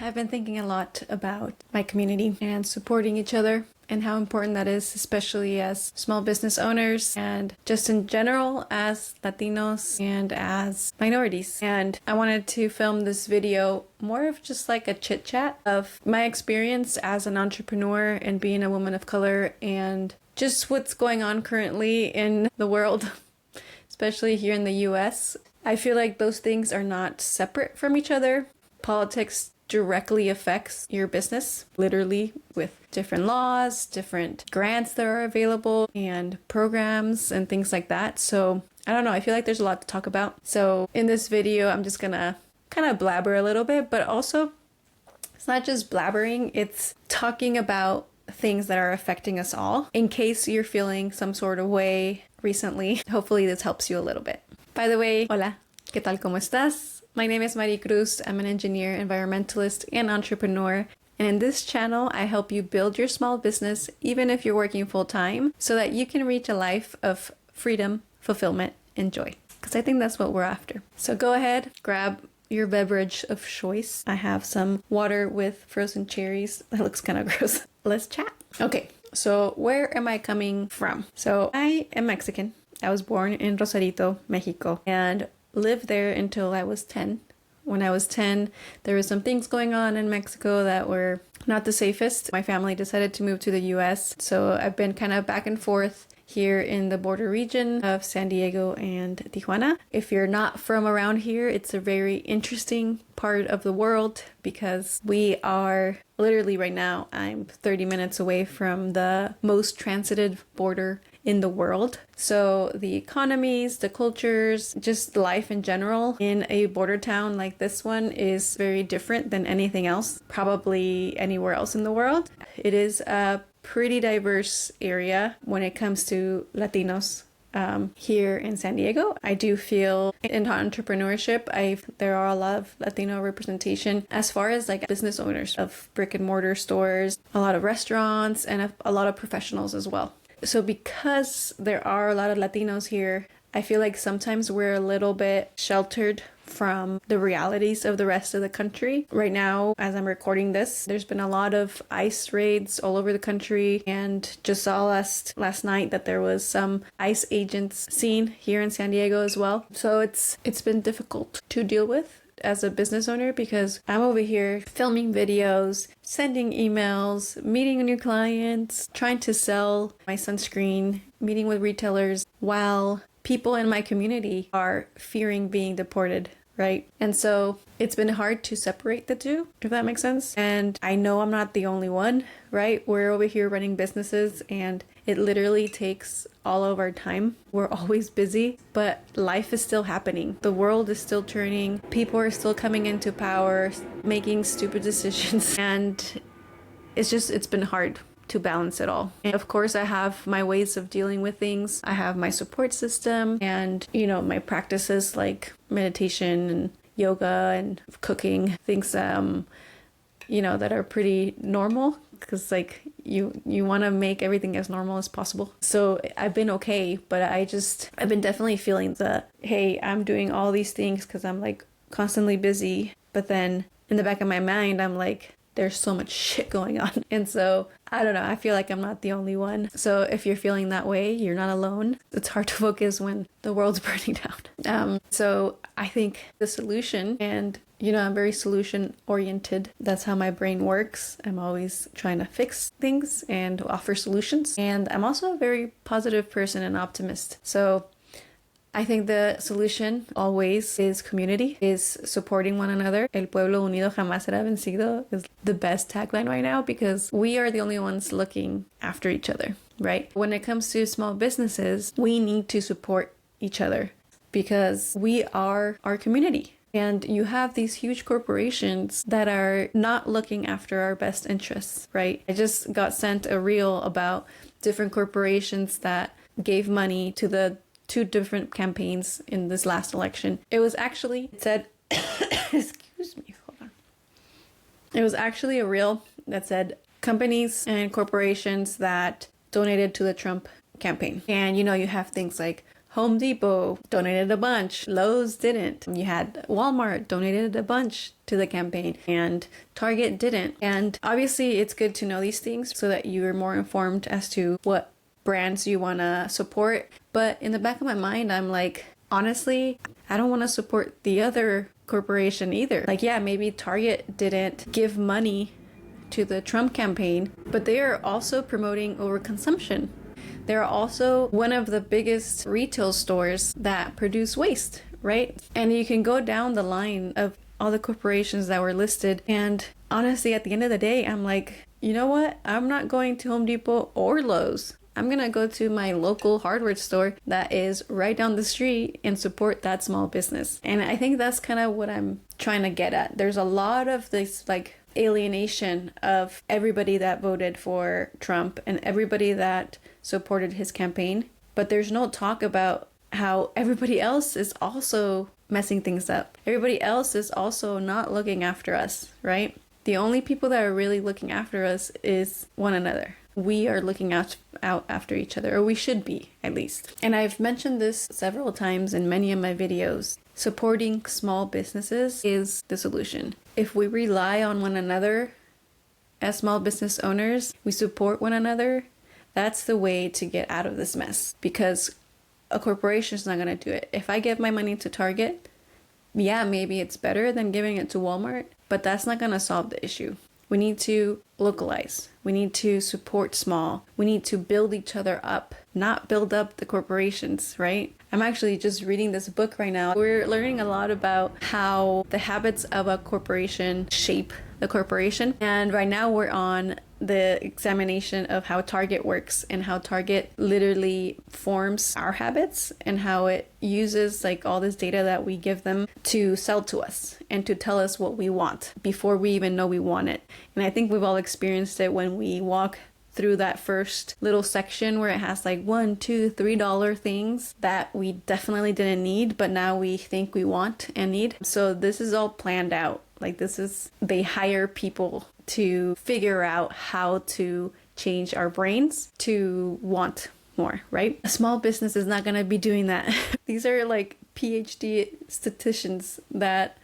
I've been thinking a lot about my community and supporting each other and how important that is, especially as small business owners and just in general as Latinos and as minorities. And I wanted to film this video more of just like a chit chat of my experience as an entrepreneur and being a woman of color and just what's going on currently in the world, especially here in the US. I feel like those things are not separate from each other. Politics directly affects your business, literally, with different laws, different grants that are available, and programs and things like that. So I don't know, I feel like there's a lot to talk about. So in this video, I'm just gonna kind of blabber a little bit, but also it's not just blabbering, it's talking about things that are affecting us all. In case you're feeling some sort of way recently, hopefully this helps you a little bit. By the way, hola, ¿qué tal? ¿Cómo estás? My name is Mari Cruz. I'm an engineer, environmentalist, and entrepreneur. And in this channel, I help you build your small business, even if you're working full-time, so that you can reach a life of freedom, fulfillment, and joy. Because I think that's what we're after. So go ahead, grab your beverage of choice. I have some water with frozen cherries. That looks kind of gross. Let's chat. Okay, so where am I coming from? So I am Mexican. I was born in Rosarito, Mexico, and lived there until I was 10. When I was 10, there were some things going on in Mexico that were not the safest. My family decided to move to the US, so I've been kind of back and forth here in the border region of San Diego and Tijuana. If you're not from around here, it's a very interesting part of the world because we are literally right now, I'm 30 minutes away from the most transited border in the world. So the economies, the cultures, just life in general in a border town like this one is very different than anything else, probably anywhere else in the world. It is a pretty diverse area when it comes to Latinos. Here in San Diego, I do feel in entrepreneurship, there are a lot of Latino representation as far as like business owners of brick and mortar stores, a lot of restaurants, and a lot of professionals as well. So because there are a lot of Latinos here, I feel like sometimes we're a little bit sheltered from the realities of the rest of the country. Right now, as I'm recording this, there's been a lot of ICE raids all over the country, and just saw last night that there was some ICE agents seen here in San Diego as well. So it's been difficult to deal with as a business owner because I'm over here filming videos, sending emails, meeting new clients, trying to sell my sunscreen, meeting with retailers while people in my community are fearing being deported, right? And so it's been hard to separate the two, if that makes sense. And I know I'm not the only one, right? We're over here running businesses and it literally takes all of our time. We're always busy, but life is still happening. The world is still turning. People are still coming into power, making stupid decisions. And it's been hard to balance it all. And of course, I have my ways of dealing with things. I have my support system and, my practices like meditation and yoga and cooking, things, that are pretty normal because like you want to make everything as normal as possible. So I've been okay, but I've been definitely feeling hey, I'm doing all these things because I'm like constantly busy. But then in the back of my mind, I'm like, there's so much shit going on. And so, I don't know, I feel like I'm not the only one. So if you're feeling that way, you're not alone. It's hard to focus when the world's burning down. So I think the solution, and I'm very solution oriented. That's how my brain works. I'm always trying to fix things and offer solutions. And I'm also a very positive person and optimist. So I think the solution always is community, is supporting one another. El pueblo unido jamás será vencido is the best tagline right now because we are the only ones looking after each other, right? When it comes to small businesses, we need to support each other because we are our community. And you have these huge corporations that are not looking after our best interests, right? I just got sent a reel about different corporations that gave money to the 2 different campaigns in this last election. It said, excuse me, hold on. It was actually a reel that said companies and corporations that donated to the Trump campaign. And you have things like Home Depot donated a bunch. Lowe's didn't. You had Walmart donated a bunch to the campaign, and Target didn't. And obviously it's good to know these things so that you're more informed as to what brands you want to support. But in the back of my mind, I'm like, honestly, I don't want to support the other corporation either. Like, yeah, maybe Target didn't give money to the Trump campaign, but they are also promoting overconsumption. They're also one of the biggest retail stores that produce waste, right? And you can go down the line of all the corporations that were listed. And honestly, at the end of the day, I'm like, you know what? I'm not going to Home Depot or Lowe's. I'm going to go to my local hardware store that is right down the street and support that small business. And I think that's kind of what I'm trying to get at. There's a lot of this like alienation of everybody that voted for Trump and everybody that supported his campaign. But there's no talk about how everybody else is also messing things up. Everybody else is also not looking after us, right? The only people that are really looking after us is one another. We are looking out after each other, or we should be, at least. And I've mentioned this several times in many of my videos. Supporting small businesses is the solution. If we rely on one another as small business owners, we support one another, that's the way to get out of this mess. Because a corporation is not going to do it. If I give my money to Target, yeah, maybe it's better than giving it to Walmart, but that's not going to solve the issue. We need to localize. We need to support small. We need to build each other up, not build up the corporations, right? I'm actually just reading this book right now. We're learning a lot about how the habits of a corporation shape the corporation. And right now we're on the examination of how Target works and how Target literally forms our habits and how it uses like all this data that we give them to sell to us and to tell us what we want before we even know we want it. And I think we've all experienced it when we walk through that first little section where it has like $1, $2, $3 things that we definitely didn't need, but now we think we want and need. So this is all planned out. Like they hire people to figure out how to change our brains to want more, right? A small business is not going to be doing that. These are like PhD statisticians that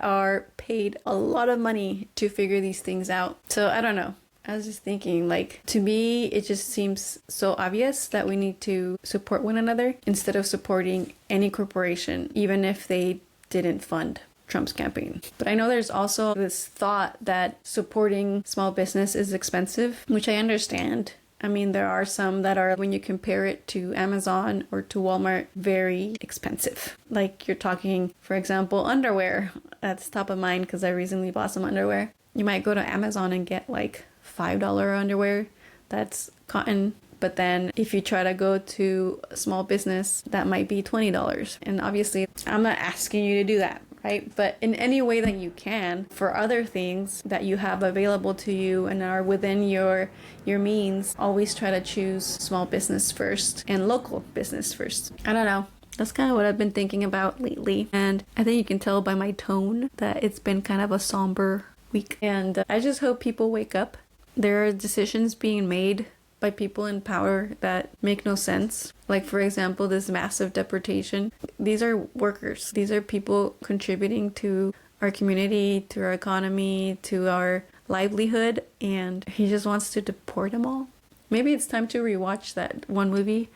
are paid a lot of money to figure these things out. So I don't know. I was just thinking, like, to me, it just seems so obvious that we need to support one another instead of supporting any corporation, even if they didn't fund Trump's campaign. But I know there's also this thought that supporting small business is expensive, which I understand. I mean, there are some that are, when you compare it to Amazon or to Walmart, very expensive. Like you're talking, for example, underwear. That's top of mind because I recently bought some underwear. You might go to Amazon and get like $5 underwear that's cotton. But then if you try to go to a small business, that might be $20. And obviously, I'm not asking you to do that, right? But in any way that you can, for other things that you have available to you and are within your means, always try to choose small business first and local business first. I don't know. That's kind of what I've been thinking about lately. And I think you can tell by my tone that it's been kind of a somber week. And I just hope people wake up. There are decisions being made by people in power that make no sense. Like, for example, this massive deportation. These are workers. These are people contributing to our community, to our economy, to our livelihood, and he just wants to deport them all. Maybe it's time to rewatch that one movie.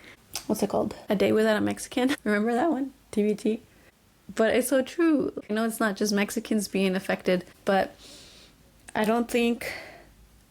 What's it called? A Day Without a Mexican. Remember that one? TBT. But it's so true. I know it's not just Mexicans being affected, but I don't think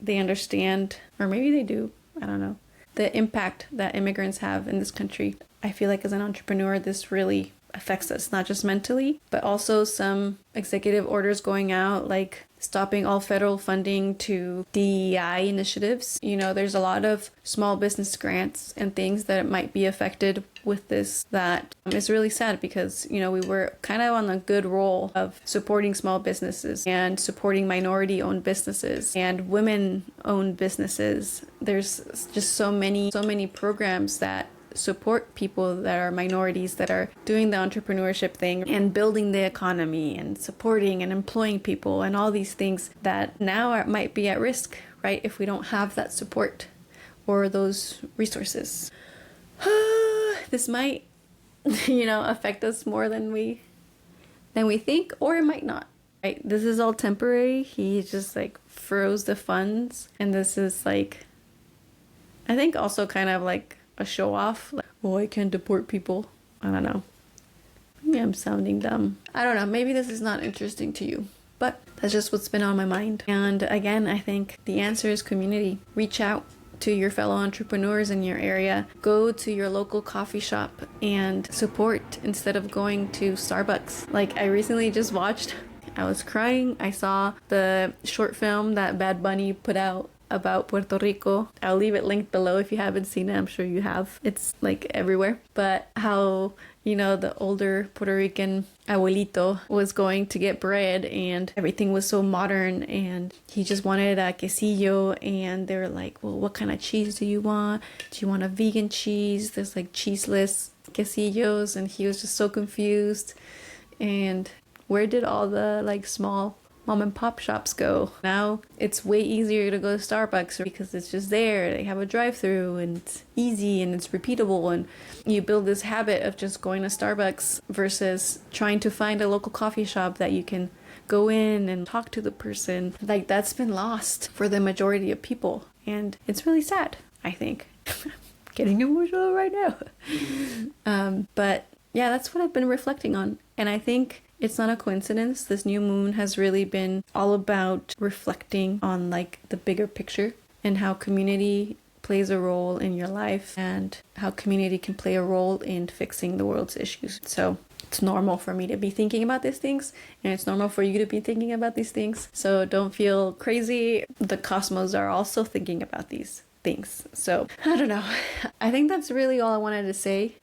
they understand, or maybe they do, I don't know, the impact that immigrants have in this country. I feel like as an entrepreneur, this really affects us, not just mentally, but also some executive orders going out, like stopping all federal funding to DEI initiatives. You know, there's a lot of small business grants and things that might be affected with this that is really sad because, you know, we were kind of on a good roll of supporting small businesses and supporting minority-owned businesses and women-owned businesses. There's just so many programs that support people that are minorities, that are doing the entrepreneurship thing and building the economy and supporting and employing people and all these things that now might be at risk, right, if we don't have that support or those resources. this might, affect us more than we think, or it might not. Right? This is all temporary. He just like froze the funds, and this is like, I think also kind of like a show off. Like, oh, I can deport people. I don't know. Maybe I'm sounding dumb. I don't know. Maybe this is not interesting to you, but that's just what's been on my mind. And again, I think the answer is community. Reach out to your fellow entrepreneurs in your area. Go to your local coffee shop and support instead of going to Starbucks. Like I recently just watched, I was crying. I saw the short film that Bad Bunny put out about Puerto Rico. I'll leave it linked below if you haven't seen it. I'm sure you have. It's like everywhere. But how, the older Puerto Rican abuelito was going to get bread and everything was so modern and he just wanted a quesillo, and they were like, well, what kind of cheese do you want? Do you want a vegan cheese? There's like cheeseless quesillos, and he was just so confused. And where did all the like small mom and pop shops go? Now it's way easier to go to Starbucks because it's just there. They have a drive-through and it's easy and it's repeatable, and you build this habit of just going to Starbucks versus trying to find a local coffee shop that you can go in and talk to the person. Like that's been lost for the majority of people, and it's really sad, I think. Getting emotional right now. But yeah, that's what I've been reflecting on, and I think it's not a coincidence. This new moon has really been all about reflecting on like the bigger picture and how community plays a role in your life and how community can play a role in fixing the world's issues. So it's normal for me to be thinking about these things, and it's normal for you to be thinking about these things. So don't feel crazy. The cosmos are also thinking about these things. So I don't know. I think that's really all I wanted to say,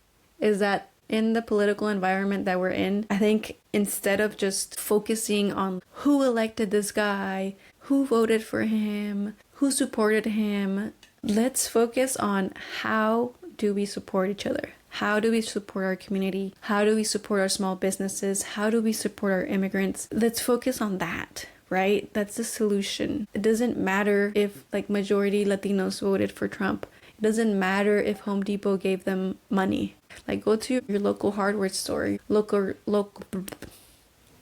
is that in the political environment that we're in, I think instead of just focusing on who elected this guy, who voted for him, who supported him, let's focus on how do we support each other? How do we support our community? How do we support our small businesses? How do we support our immigrants? Let's focus on that, right? That's the solution. It doesn't matter if like majority Latinos voted for Trump. It doesn't matter if Home Depot gave them money. Like go to your local hardware store,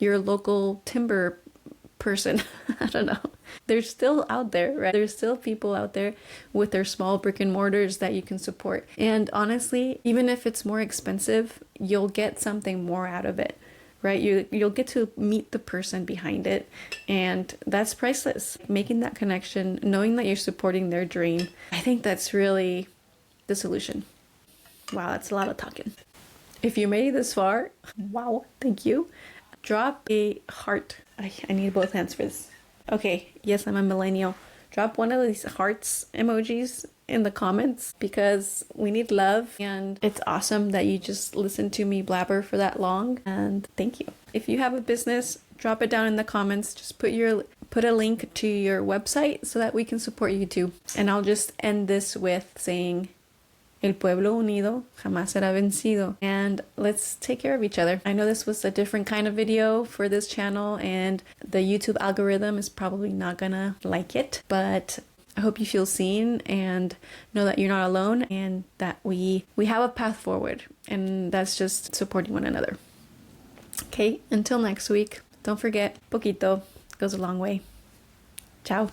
your local timber person. I don't know. They're still out there, right? There's still people out there with their small brick and mortars that you can support. And honestly, even if it's more expensive, you'll get something more out of it, right? You'll get to meet the person behind it, and that's priceless. Making that connection, knowing that you're supporting their dream, I think that's really the solution. Wow, that's a lot of talking. If you made it this far, wow, thank you. Drop a heart. I need both hands for this. Okay, yes, I'm a millennial. Drop one of these hearts emojis in the comments because we need love, and it's awesome that you just listened to me blabber for that long, and thank you. If you have a business, drop it down in the comments. Just put a link to your website so that we can support you too. And I'll just end this with saying, El pueblo unido jamás será vencido. And let's take care of each other. I know this was a different kind of video for this channel, and the YouTube algorithm is probably not gonna like it, but I hope you feel seen and know that you're not alone, and that we have a path forward, and that's just supporting one another. Okay, until next week, don't forget, poquito goes a long way. Ciao.